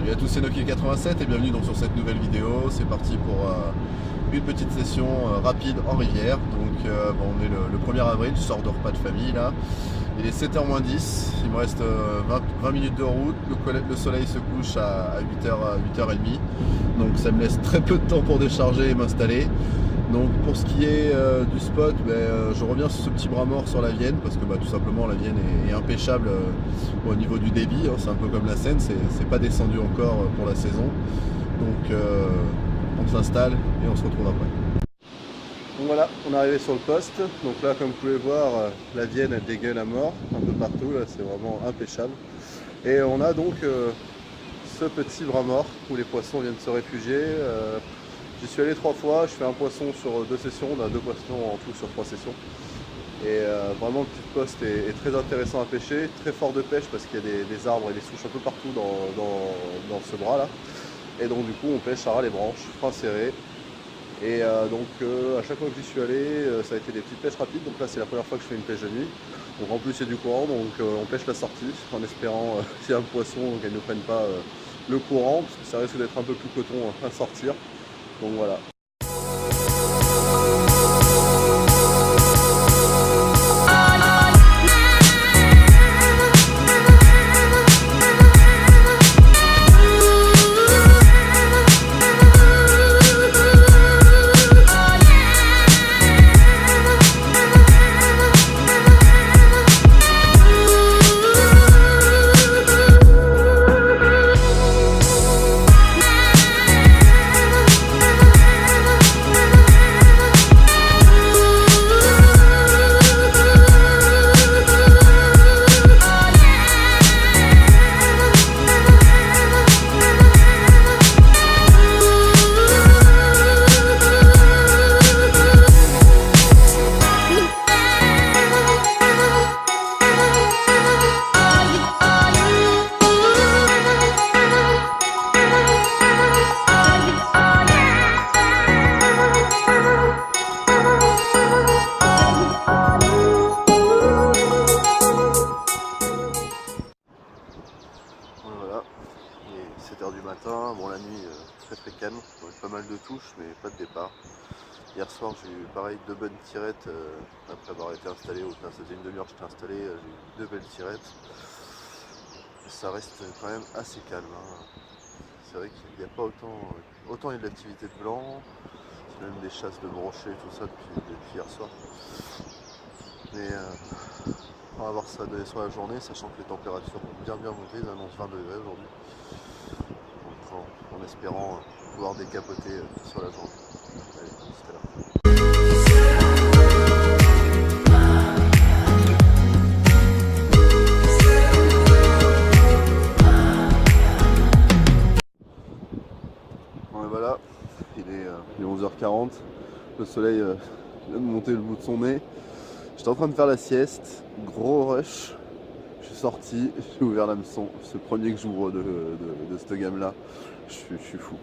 Salut à tous, c'est Noki87 et bienvenue donc sur cette nouvelle vidéo. C'est parti pour une petite session rapide en rivière. Donc bon, on est le 1er avril, je sors de repas de famille là. Il est 7h-10, il me reste 20 minutes de route. Le soleil se couche à 8h30. Donc ça me laisse très peu de temps pour décharger et m'installer. Donc pour ce qui est du spot, je reviens sur ce petit bras mort sur la Vienne parce que tout simplement la Vienne est impêchable au niveau du débit, hein, c'est un peu comme la Seine, c'est pas descendu encore pour la saison. Donc on s'installe et on se retrouve après. Donc voilà, on est arrivé sur le poste. Donc là comme vous pouvez voir, la Vienne elle dégueule à mort un peu partout, là c'est vraiment impêchable. Et on a donc ce petit bras mort où les poissons viennent se réfugier. J'y suis allé 3 fois, je fais un poisson sur 2 sessions, on a 2 poissons en tout sur 3 sessions. Et vraiment le petit poste est très intéressant à pêcher, très fort de pêche parce qu'il y a des arbres et des souches un peu partout dans ce bras là. Et donc du coup on pêche à ras les branches, frein serré. Et donc à chaque fois que j'y suis allé, ça a été des petites pêches rapides, donc là c'est la première fois que je fais une pêche de nuit. Donc en plus il y a du courant, donc on pêche la sortie en espérant qu'il y a un poisson qu'elle ne prenne pas le courant, parce que ça risque d'être un peu plus coton à sortir. Donc voilà. Voilà, il est 7h du matin, bon la nuit très calme, on a eu pas mal de touches mais pas de départ. Hier soir j'ai eu pareil 2 bonnes tirettes après avoir été installé, ça faisait une demi-heure que j'étais installé, j'ai eu 2 belles tirettes. Ça reste quand même assez calme, hein. C'est vrai qu'il n'y a pas autant il y a de l'activité de blanc, c'est même des chasses de brochets tout ça depuis hier soir. Mais on va voir ça sur la journée, sachant que les températures ont bien monté, ils annoncent 20 degrés aujourd'hui. Donc, en espérant pouvoir décapoter sur la journée. Allez, jusqu'à là. Bon, et voilà, il est 11h40, le soleil vient de monter le bout de son nez. J'étais en train de faire la sieste, gros rush, je suis sorti, j'ai ouvert l'hameçon, c'est le premier que j'ouvre de cette gamme là, je suis fou.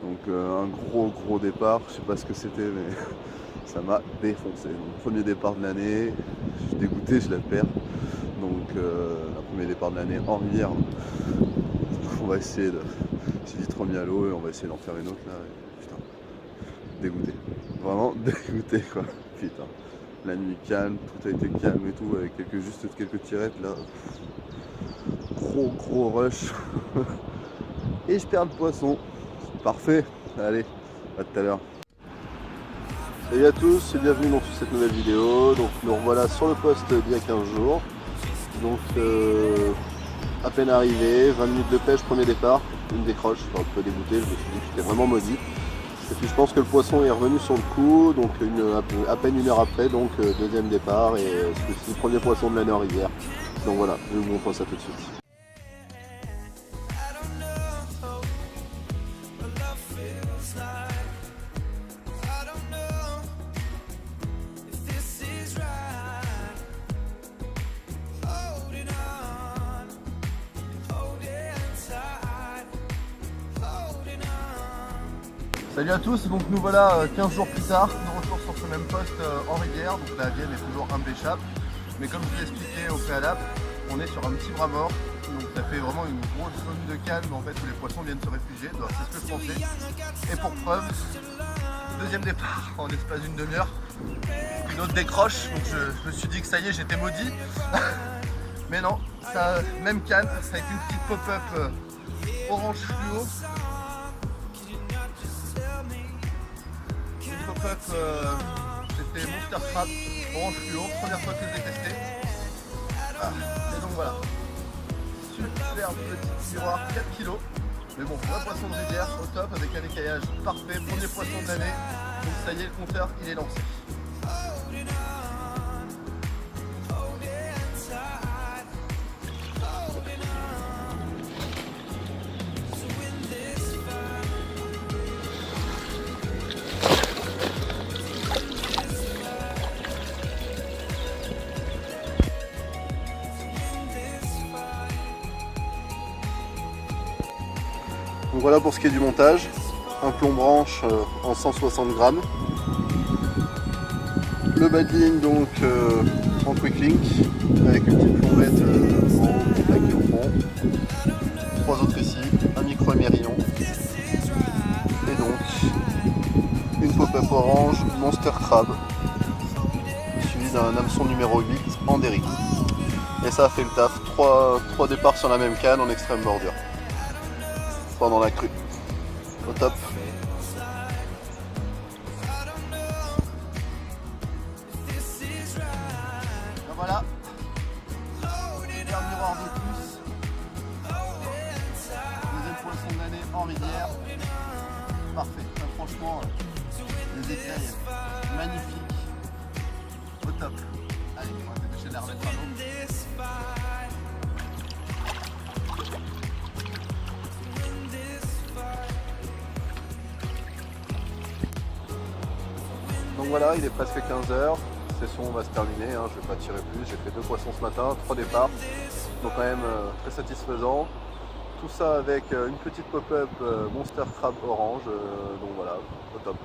Donc un gros départ, je sais pas ce que c'était mais ça m'a défoncé. Donc, premier départ de l'année, je suis dégoûté, je la perds. Donc le premier départ de l'année en rivière, on va essayer de... J'ai vite remis à l'eau et on va essayer d'en faire une autre là. Et, putain, dégoûté, vraiment dégoûté quoi, putain. La nuit calme, tout a été calme et tout, avec juste quelques tirettes là. Gros rush. Et je perds le poisson. Parfait. Allez, à tout à l'heure. Salut à tous et bienvenue dans cette nouvelle vidéo. Donc nous revoilà sur le poste d'il y a 15 jours. Donc à peine arrivé, 20 minutes de pêche, premier départ, une décroche, un peu dégoûté, je me suis dit que j'étais vraiment maudit. Et puis je pense que le poisson est revenu sur le coup, donc à peine une heure après, donc deuxième départ, et c'est le premier poisson de l'année en rivière. Donc voilà, je vous montre ça tout de suite. Salut à tous, donc nous voilà 15 jours plus tard, de retour sur ce même poste en rivière, donc la Vienne est toujours impêchable. Mais comme je vous l'ai expliqué au préalable, On est sur un petit bras mort, donc ça fait vraiment une grosse zone de calme en fait où les poissons viennent se réfugier, donc c'est ce que je pensais. Et pour preuve, deuxième départ en l'espace d'une demi-heure, une autre décroche, donc je me suis dit que ça y est, j'étais maudit. Mais non, ça, même canne avec une petite pop-up orange fluo. Une pop-up, c'était Monster Crab orange fluo, première fois que je l'ai testé. Et donc voilà, superbe petit miroir, 4 kg. Mais bon, un poisson de rivière au top avec un écaillage parfait, premier poisson de l'année. Donc ça y est, le compteur il est lancé. Donc voilà pour ce qui est du montage, un plomb branche en 160 grammes, le badling donc en quick link avec une petite plombette en plaqué au fond, trois autres ici, un micro émerillon et donc une pop-up orange Monster Crab suivi d'un hameçon numéro 8 en dérive. Et ça a fait le taf, 3 départs sur la même canne en extrême bordure. Pendant la crue. Au top. Ben voilà. Super miroir de plus. Deuxième poisson de l'année en rivière. Parfait. Enfin, franchement, les écailles magnifiques. Au top. Allez, on va dépêcher de les remettre à l'eau. Donc voilà, il est presque 15 h, la session va se terminer, hein, je ne vais pas tirer plus, j'ai fait 2 poissons ce matin, 3 départs, donc quand même très satisfaisant. Tout ça avec une petite pop-up Monster Crab orange, donc voilà, au top.